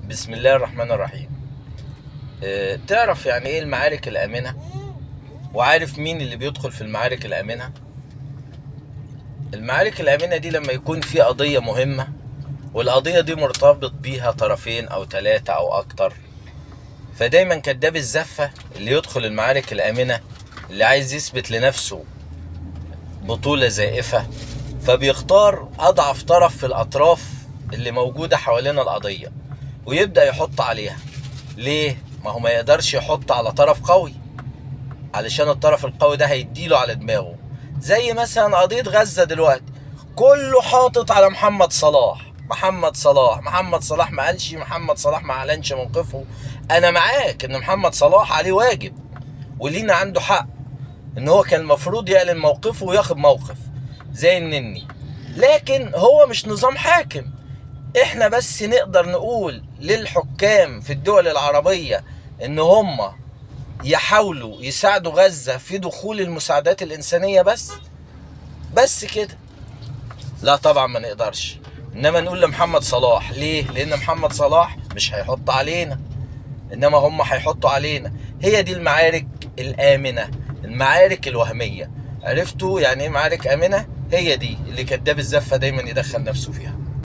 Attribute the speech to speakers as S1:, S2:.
S1: بسم الله الرحمن الرحيم. تعرف يعني ايه المعارك الآمنة؟ وعارف مين اللي بيدخل في المعارك الآمنة؟ المعارك الآمنة دي لما يكون في قضية مهمة والقضية دي مرتبط بيها طرفين أو ثلاثة أو أكتر، فدايما كداب الزفة اللي يدخل المعارك الآمنة اللي عايز يثبت لنفسه بطولة زائفة، فبيختار أضعف طرف في الأطراف اللي موجودة حوالين القضية ويبدأ يحط عليها. ليه؟ ما هو ما يقدرش يحط على طرف قوي، علشان الطرف القوي ده هيديله على دماغه. زي مثلا قضية غزة دلوقتي، كله حاطط على محمد صلاح. محمد صلاح ما قالش، محمد صلاح ما اعلنش موقفه. انا معاك ان محمد صلاح عليه واجب ولينا عنده حق ان هو كان المفروض يعلن موقفه وياخد موقف زي النني، لكن هو مش نظام حاكم. احنا بس نقدر نقول للحكام في الدول العربية ان هم يحاولوا يساعدوا غزة في دخول المساعدات الإنسانية بس كده. لا طبعا ما نقدرش انما نقول لمحمد صلاح. ليه؟ لان محمد صلاح مش هيحط علينا، انما هم هيحطوا علينا. هي دي المعارك الآمنة، المعارك الوهمية. عرفتوا يعني ايه معارك آمنة؟ هي دي اللي كداب الزفة دايما يدخل نفسه فيها.